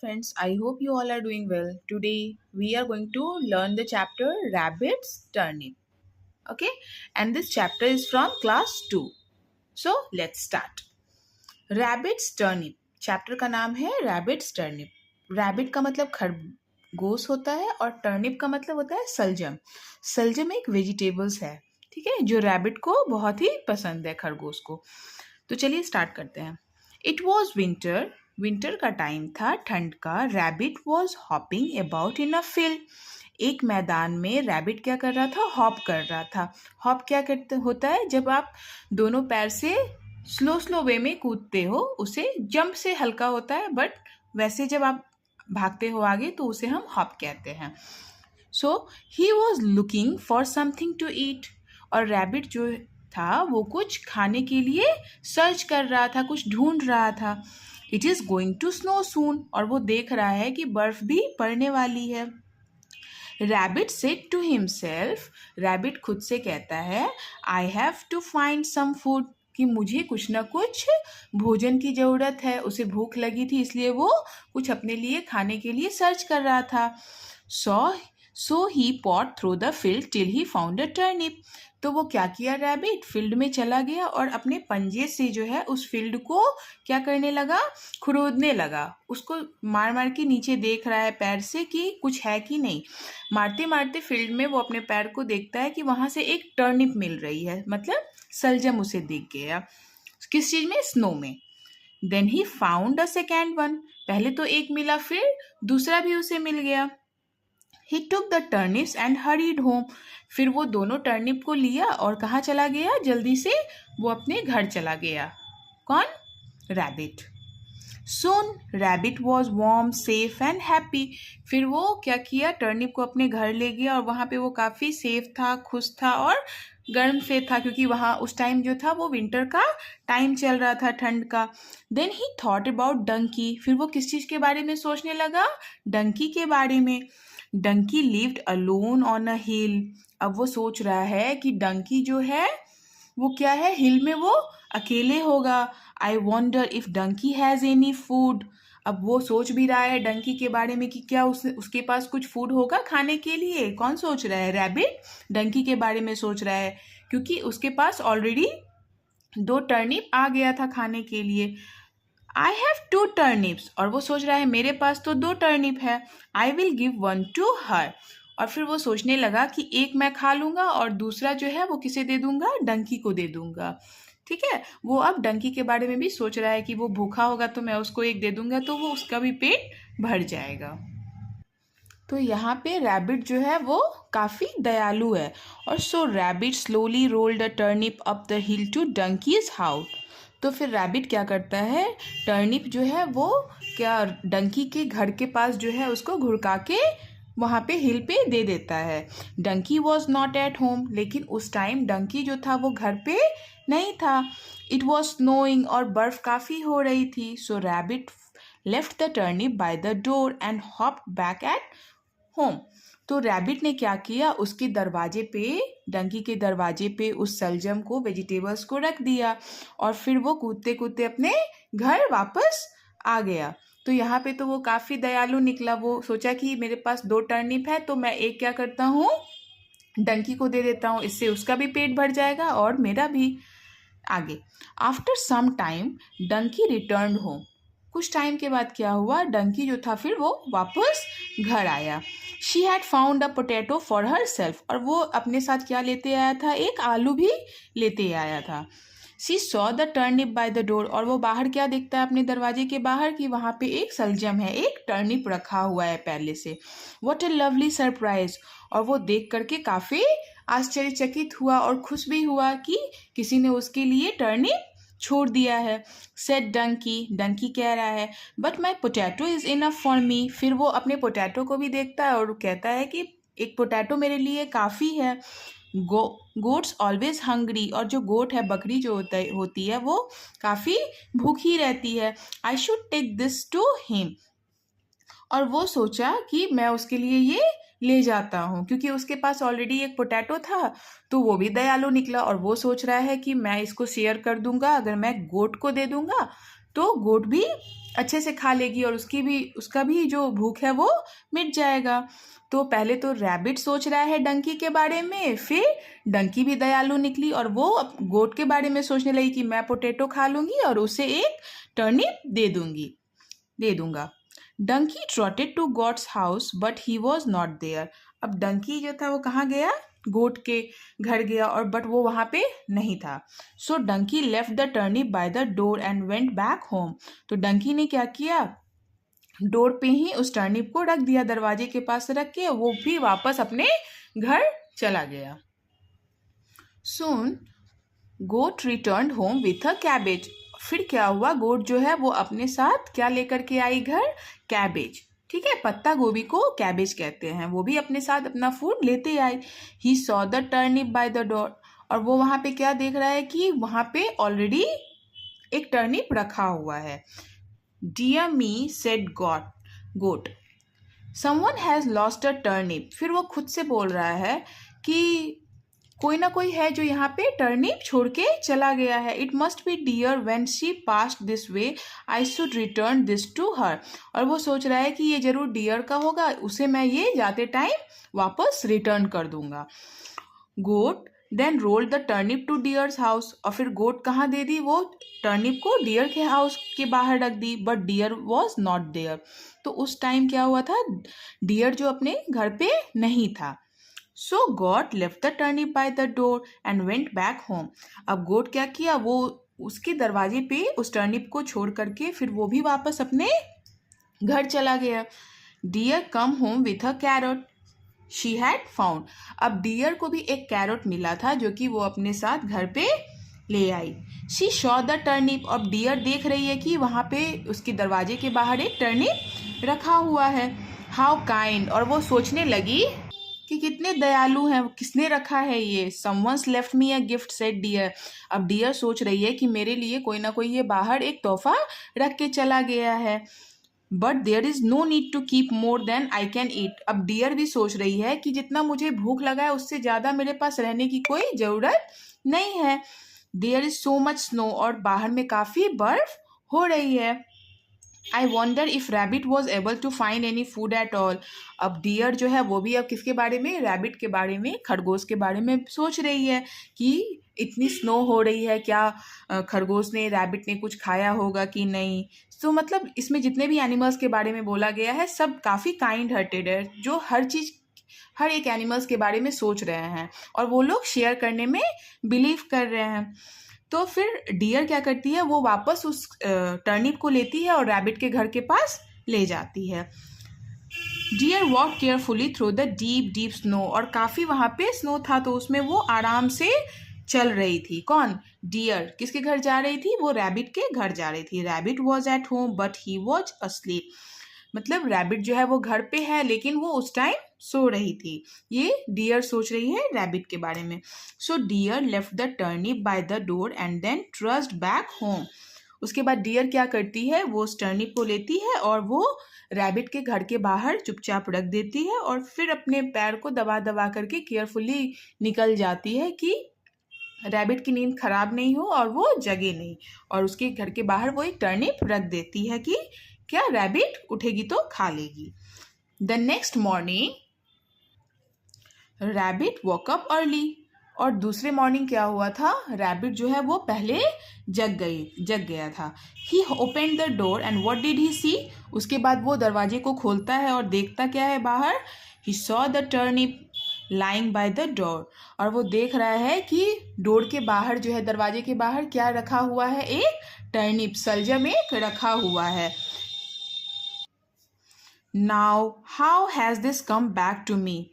Friends, I hope you all are doing well. Today we are going to learn the chapter Rabbit's Turnip. Okay, and this chapter is from class 2. So let's start. Rabbit's Turnip. Chapter का नाम है Rabbit's Turnip. Rabbit का मतलब खरगोश होता है और turnip का मतलब होता है सलजम. सलजम एक वेजिटेबल्स है, ठीक है, जो रैबिट को बहुत ही पसंद है, खरगोश को. तो चलिए स्टार्ट करते हैं. It was winter. विंटर का टाइम था, ठंड का. Rabbit was hopping about in a field. एक मैदान में रैबिट क्या कर रहा था? हॉप कर रहा था. हॉप क्या करते होता है? जब आप दोनों पैर से स्लो स्लो वे में कूदते हो, उसे जंप से हल्का होता है, बट वैसे जब आप भागते हो आगे तो उसे हम हॉप कहते हैं. So he was looking for something to eat. और रैबिट जो था वो कुछ खाने के लिए सर्च कर रहा था, कुछ ढूंढ रहा था. It is going to snow soon. और वो देख रहा है कि बर्फ भी पड़ने वाली है. Rabbit said to himself. Rabbit खुद से कहता है, I have to find some food. कि मुझे कुछ ना कुछ भोजन की ज़रूरत है. उसे भूख लगी थी, इसलिए वो कुछ अपने लिए खाने के लिए सर्च कर रहा था. So he pot through the field till he found a turnip. तो वो क्या किया? रैबिट फील्ड में चला गया और अपने पंजे से जो है उस फील्ड को क्या करने लगा? खुरोदने लगा. उसको मार मार के नीचे देख रहा है पैर से कि कुछ है कि नहीं. मारते मारते फील्ड में वो अपने पैर को देखता है कि वहाँ से एक टर्निप मिल रही है, मतलब सलजम उसे दिख गया. किस चीज़ में? स्नो में. Then he found a second one. पहले तो एक मिला, फिर दूसरा भी उसे मिल गया. He took the turnips and hurried home. फिर वो दोनों टर्निप को लिया और कहाँ चला गया? जल्दी से वो अपने घर चला गया. कौन? Rabbit. Soon rabbit was warm, safe and happy. फिर वो क्या किया? टर्निप को अपने घर ले गया और वहाँ पे वो काफ़ी सेफ था, खुश था और गर्म से था, क्योंकि वहाँ उस टाइम जो था वो विंटर का टाइम चल रहा था, ठंड का. Then he thought about donkey. फिर वो किस चीज़ के बारे में सोचने लगा? डंकी के बारे में. Donkey lived alone on a hill. अब वो सोच रहा है कि डंकी जो है वो क्या है? हिल में वो अकेले होगा. I wonder if donkey has any food. अब वो सोच भी रहा है डंकी के बारे में कि क्या उसके पास कुछ फूड होगा खाने के लिए. कौन सोच रहा है? रैबिट डंकी के बारे में सोच रहा है, क्योंकि उसके पास ऑलरेडी 2 टर्निप आ गया था खाने के लिए. I have 2 turnips. और वो सोच रहा है मेरे पास तो 2 टर्निप है. I will give 1 to her. और फिर वो सोचने लगा कि एक मैं खा लूँगा और दूसरा जो है वो किसे दे दूँगा? डंकी को दे दूँगा. ठीक है, वो अब डंकी के बारे में भी सोच रहा है कि वो भूखा होगा तो मैं उसको एक दे दूँगा तो वो उसका भी पेट भर जाएगा. तो यहाँ पे रैबिट जो है वो काफ़ी दयालु है. और so rabbit slowly rolled a turnip up the hill to donkey's house. तो फिर रैबिट क्या करता है? टर्निप जो है वो क्या डंकी के घर के पास जो है उसको घुड़का के वहाँ पे हिल पे दे देता है. Donkey was not at home. लेकिन उस टाइम डंकी जो था वो घर पे नहीं था. इट वॉज स्नोइंग और बर्फ़ काफ़ी हो रही थी. So rabbit left the turnip by the door and hop back at home. तो रैबिट ने क्या किया? उसके दरवाजे पे, डंकी के दरवाजे पे उस सलजम को, वेजिटेबल्स को रख दिया और फिर वो कूदते कूदते अपने घर वापस आ गया. तो यहाँ पे तो वो काफ़ी दयालु निकला. वो सोचा कि मेरे पास 2 टर्निप है तो मैं एक क्या करता हूँ? डंकी को दे देता हूँ, इससे उसका भी पेट भर जाएगा और मेरा भी. आगे. After some time donkey return home. कुछ टाइम के बाद क्या हुआ? डंकी जो था फिर वो वापस घर आया. She had found a potato for her self. और वो अपने साथ क्या लेते आया था? एक आलू भी लेते आया था. She saw the turnip by the door. और वो बाहर क्या देखता है अपने दरवाजे के बाहर कि वहाँ पे एक सलजम है, एक टर्निप रखा हुआ है पहले से. What a lovely surprise. और वो देख करके काफ़ी आश्चर्यचकित हुआ और खुश भी हुआ कि किसी ने उसके लिए टर्निप छोड़ दिया है. सेड डंकी. डंकी कह रहा है, but my potato is enough for me. फिर वो अपने पोटैटो को भी देखता है और कहता है कि एक पोटैटो मेरे लिए काफ़ी है. Goats always hungry. और जो गोट है, बकरी जो होती है वो काफ़ी भूखी रहती है. I should take this to him. और वो सोचा कि मैं उसके लिए ये ले जाता हूँ, क्योंकि उसके पास ऑलरेडी एक पोटैटो था. तो वो भी दयालु निकला और वो सोच रहा है कि मैं इसको शेयर कर दूंगा. अगर मैं गोट को दे दूंगा तो गोट भी अच्छे से खा लेगी और उसका भी जो भूख है वो मिट जाएगा। तो पहले तो रैबिट सोच रहा है डंकी के बारे में, फिर डंकी भी दयालु निकली और वो गोट के बारे में सोचने लगी कि मैं पोटैटो खा लूँगी और उसे एक टर्निप दे दूँगा। Donkey trotted to goat's house but he was not there. अब डंकी जो था वो कहाँ गया? गोट के घर गया और बट वो वहाँ पे नहीं था। So donkey left the turnip by the door and went back home. तो डंकी ने क्या किया? डोर पे ही उस टर्निप को रख दिया, दरवाजे के पास रख के वो भी वापस अपने घर चला गया। Soon goat return home with a cabbage. फिर क्या हुआ? गोट जो है वो अपने साथ क्या लेकर के आई घर? कैबेज। ठीक है, पत्ता गोभी को कैबेज कहते हैं। वो भी अपने साथ अपना फूड लेते आई। He saw the turnip by the door. और वो वहाँ पे क्या देख रहा है कि वहाँ पे ऑलरेडी एक टर्निप रखा हुआ है। Dear me said goat someone has lost a turnip. फिर वो खुद से बोल रहा है कि कोई ना कोई है जो यहाँ पे टर्निप छोड़ के चला गया है। It must be deer when she passed this way I should return this to her. और वो सोच रहा है कि ये जरूर डियर का होगा, उसे मैं ये जाते टाइम वापस रिटर्न कर दूंगा। Goat then rolled the turnip to deer's house. और फिर गोट कहाँ दे दी? वो टर्निप को डियर के हाउस के बाहर रख दी, but deer was not there. तो उस टाइम क्या हुआ था? डियर जो अपने घर पे नहीं था। So goat left the turnip by the door and went back home. अब गोट क्या किया? वो उसके दरवाजे पे उस टर्निप को छोड़ करके फिर वो भी वापस अपने घर चला गया। Deer come home with a carrot she had found. अब डियर को भी एक कैरट मिला था जो कि वो अपने साथ घर पे ले आई। She saw the turnip. अब डियर देख रही है कि वहाँ पे उसके दरवाजे के बाहर एक टर्निप रखा हुआ है। How kind. और वो सोचने लगी कि कितने दयालु हैं, किसने रखा है ये? Someone's left me a gift said deer. अब डियर सोच रही है कि मेरे लिए कोई ना कोई ये बाहर एक तोहफा रख के चला गया है। But there is no need to keep more than I can eat. अब डियर भी सोच रही है कि जितना मुझे भूख लगा है उससे ज़्यादा मेरे पास रहने की कोई ज़रूरत नहीं है। There is so much snow. और बाहर में काफ़ी बर्फ हो रही है। I wonder if rabbit was able to find any food at all. अब डियर जो है वो भी अब किसके बारे में? रैबिट के बारे में, खरगोश के बारे में सोच रही है कि इतनी स्नो हो रही है, क्या खरगोश ने, रैबिट ने कुछ खाया होगा कि नहीं। तो मतलब इसमें जितने भी एनिमल्स के बारे में बोला गया है सब काफ़ी काइंड हार्टेड है, जो हर एक एनिमल्स के बारे में सोच रहे हैं और वो लोग शेयर करने में बिलीव कर रहे हैं। तो फिर डियर क्या करती है? वो वापस उस टर्निप को लेती है और रैबिट के घर के पास ले जाती है। Deer walk carefully through the deep deep snow. और काफ़ी वहाँ पे स्नो था तो उसमें वो आराम से चल रही थी। कौन? डियर। किसके घर जा रही थी? वो रैबिट के घर जा रही थी। Rabbit was at home but he was asleep. मतलब रैबिट जो है वो घर पे है लेकिन वो उस टाइम सो रही थी। ये डियर सोच रही है रैबिट के बारे में। So deer left the turnip by the door and then trudged back home. उसके बाद डियर क्या करती है? वो उस टर्निप को लेती है और वो रैबिट के घर के बाहर चुपचाप रख देती है और फिर अपने पैर को दबा दबा करके केयरफुली निकल जाती है कि रैबिट की नींद खराब नहीं हो और वो जगे नहीं। और उसके घर के बाहर वो एक टर्निप रख देती है कि क्या रैबिट उठेगी तो खा लेगी। The next morning rabbit walk up early. और दूसरे मॉर्निंग क्या हुआ था? रैबिट जो है वो पहले जग गया था। He open the door and what did he see. उसके बाद वो दरवाजे को खोलता है और देखता क्या है बाहर? ही saw the turnip lying bye the door. और वो देख रहा है कि डोर के बाहर जो है, दरवाजे के बाहर क्या रखा हुआ है? एक टर्निप, सलजम एक रखा हुआ है। Now how has this come back to me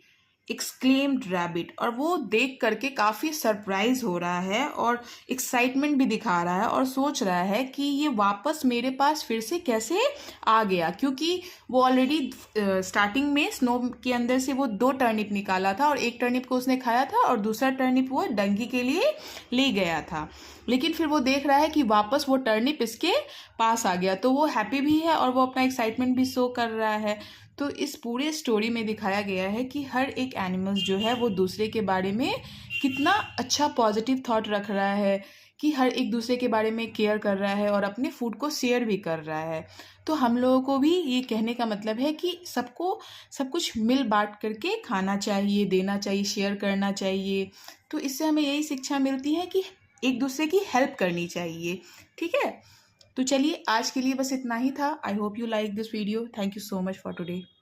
exclaimed rabbit. और वो देख करके काफ़ी सरप्राइज हो रहा है और एक्साइटमेंट भी दिखा रहा है और सोच रहा है कि ये वापस मेरे पास फिर से कैसे आ गया, क्योंकि वो ऑलरेडी स्टार्टिंग में स्नो के अंदर से वो 2 टर्निप निकाला था और एक टर्निप को उसने खाया था और दूसरा टर्निप वो डंकी के लिए ले गया था। लेकिन फिर वो देख रहा है कि वापस वो टर्निप इसके पास आ गया, तो वो हैप्पी भी है और वो अपना एक्साइटमेंट भी शो कर रहा है। तो इस पूरे स्टोरी में दिखाया गया है कि हर एक एनिमल्स जो है वो दूसरे के बारे में कितना अच्छा पॉजिटिव थॉट रख रहा है कि हर एक दूसरे के बारे में केयर कर रहा है और अपने फूड को शेयर भी कर रहा है। तो हम लोगों को भी ये कहने का मतलब है कि सबको सब कुछ मिल बाँट करके खाना चाहिए, देना चाहिए, शेयर करना चाहिए। तो इससे हमें यही शिक्षा मिलती है कि एक दूसरे की हेल्प करनी चाहिए। ठीक है? तो चलिए आज के लिए बस इतना ही था। I hope you like this video. Thank you so much for today.